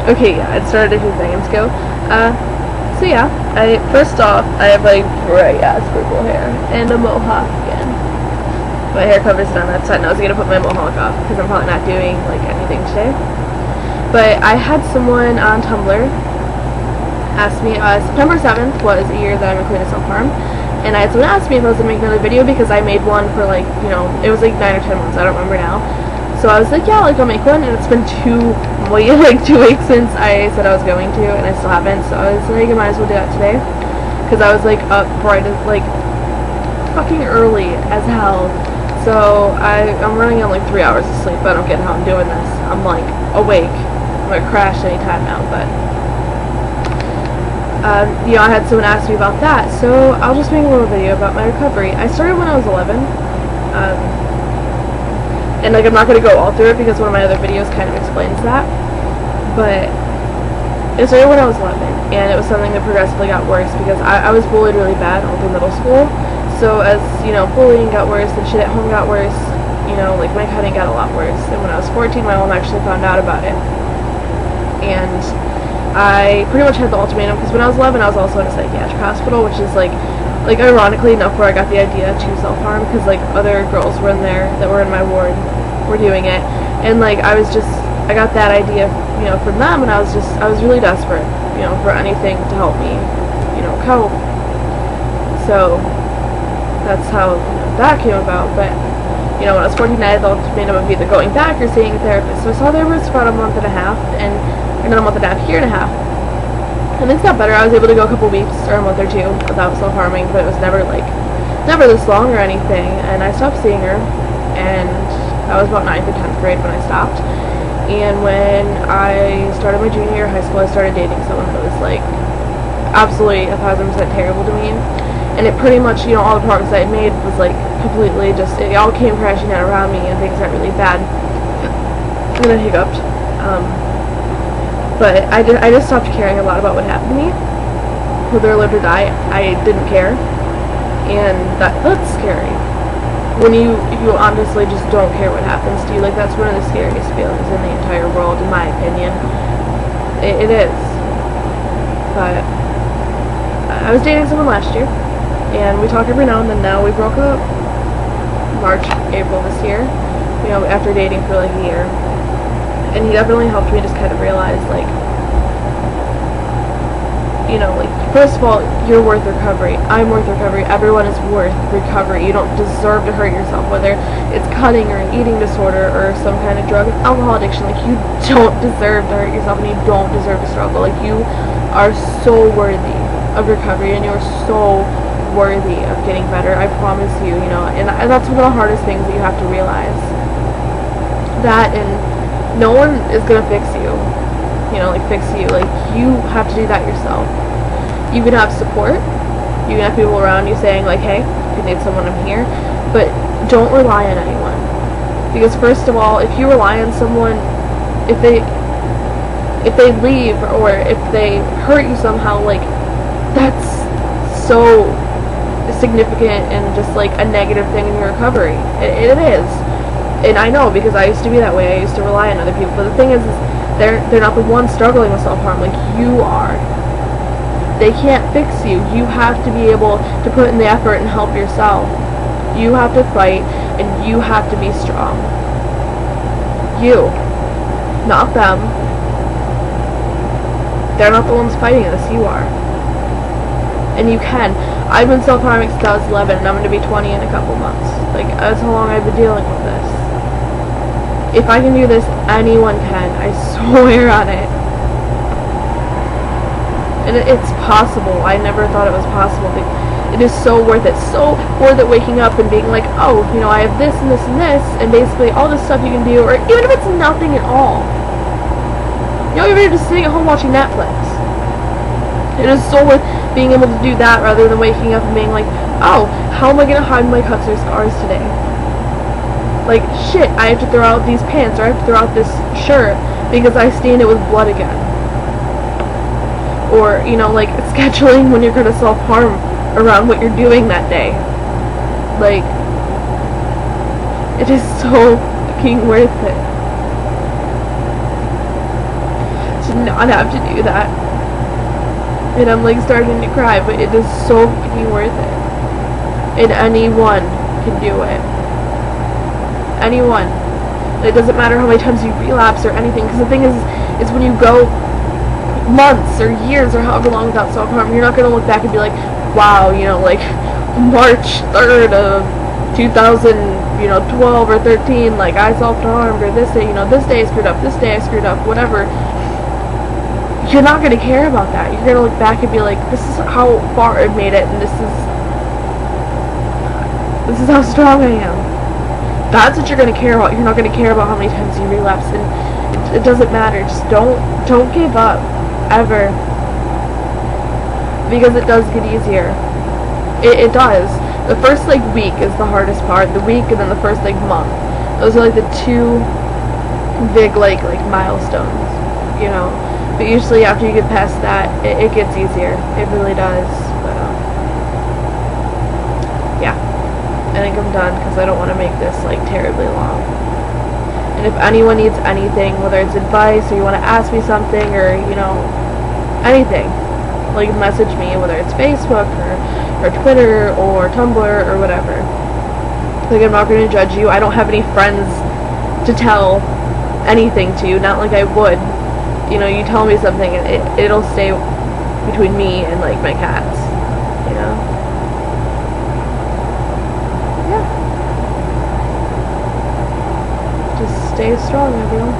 Okay, yeah, it started a few seconds ago. So yeah, first off, I have like bright ass purple hair and a mohawk again. My hair cover's done. I decided I was gonna put my mohawk off because I'm probably not doing like anything today. But I had someone on Tumblr ask me, September 7th was a year that I'm a queen of self-harm, and I had someone ask me if I was gonna make another video because I made one for like, you know, it was like 9 or 10 months, I don't remember now. So I was like, yeah, like I'll make one, and it's been 2 weeks since I said I was going to, and I still haven't, so I was like, I might as well do that today. Because I was like up bright as, like, fucking early as hell. So I'm running on like 3 hours of sleep. I don't get how I'm doing this. I'm like awake. I'm gonna crash anytime now, but you know, I had someone ask me about that, so I'll just make a little video about my recovery. I started when I was 11, and like I'm not gonna go all through it because one of my other videos kind of explains that, but it started when I was 11, and it was something that progressively got worse because I was bullied really bad all through middle school. So as, you know, bullying got worse and shit at home got worse, you know, like my cutting got a lot worse. And when I was 14, my mom actually found out about it. And I pretty much had the ultimatum because when I was 11, I was also in a psychiatric hospital, which is like ironically enough where I got the idea to self-harm because like other girls were in there that were in my ward were doing it. And like I got that idea, you know, from them, and I was really desperate, you know, for anything to help me, you know, cope. So that's how that came about. But you know, when I was 14, I had the ultimatum of either going back or seeing a therapist. So I saw a therapist for about a month and a half, and another month and a half, year and a half. And things got better. I was able to go a couple weeks or a month or two without self-harming, but it was never this long or anything. And I stopped seeing her, and I was about 9th or 10th grade when I stopped. And when I started my junior year of high school, I started dating someone that was like absolutely 1000% terrible to me. And it pretty much, you know, all the progress I had made was like completely just, it all came crashing down around me and things got really bad. And then I hiccuped. But I just stopped caring a lot about what happened to me. Whether I lived or die, I didn't care. And that's scary. When you honestly just don't care what happens to you, like that's one of the scariest feelings in the entire world, in my opinion. It is. But I was dating someone last year, and we talk every now and then. Now we broke up March, April this year, you know, after dating for like a year. And he definitely helped me just kind of realize, like, you know, like, first of all, you're worth recovery. I'm worth recovery. Everyone is worth recovery. You don't deserve to hurt yourself, whether it's cutting or an eating disorder or some kind of drug and alcohol addiction. Like, you don't deserve to hurt yourself, and you don't deserve to struggle. Like, you are so worthy of recovery, and you're so worthy of getting better. I promise you, you know, and that's one of the hardest things that you have to realize. That, and no one is gonna fix you. You know, like fix you. Like, you have to do that yourself. You can have support. You can have people around you saying like, hey, if you need someone, I'm here. But don't rely on anyone. Because first of all, if you rely on someone, if they leave or if they hurt you somehow, like, that's so significant and just like a negative thing in your recovery. It is. And I know, because I used to be that way. I used to rely on other people. But the thing is they're not the ones struggling with self-harm, like you are. They can't fix you. You have to be able to put in the effort and help yourself. You have to fight, and you have to be strong. You, not them. They're not the ones fighting this, you are. And you can. I've been self-harming since I was 11, and I'm going to be 20 in a couple months. Like, that's how long I've been dealing with this. If I can do this, anyone can. I swear on it. And it's possible. I never thought it was possible. It is so worth it. So worth it waking up and being like, oh, you know, I have this and this and this, and basically all this stuff you can do, or even if it's nothing at all. You know, you're just sitting at home watching Netflix. It is so worth being able to do that rather than waking up and being like, oh, how am I going to hide my cuts or scars today? Like, shit, I have to throw out these pants, or I have to throw out this shirt because I stained it with blood again. Or, you know, like, scheduling when you're going to self-harm around what you're doing that day. Like, it is so fucking worth it. to not have to do that. And I'm like starting to cry, but it is so fucking worth it. And anyone can do it. Anyone. It doesn't matter how many times you relapse or anything, because the thing is when you go months or years or however long without self-harm, you're not going to look back and be like, wow, you know, like March 3rd of 2012 or 13, like I self-harmed, or this day, you know, this day I screwed up, this day I screwed up, whatever. You're not going to care about that. You're going to look back and be like, this is how far I've made it, and this is how strong I am. That's what you're going to care about. You're not going to care about how many times you relapse, and it doesn't matter. Just don't give up, ever, because it does get easier. It does. The first like week is the hardest part. The week, and then the first like month. Those are like the two big like milestones, you know. But usually after you get past that, it gets easier. It really does. But yeah. I think I'm done because I don't want to make this like terribly long. And if anyone needs anything, whether it's advice or you want to ask me something, or you know, anything, like message me, whether it's Facebook or Twitter or Tumblr or whatever. Like, I'm not going to judge you. I don't have any friends to tell anything to, not like I would. You know, you tell me something and it'll stay between me and like my cats, you know. Yeah. Just stay strong, everyone.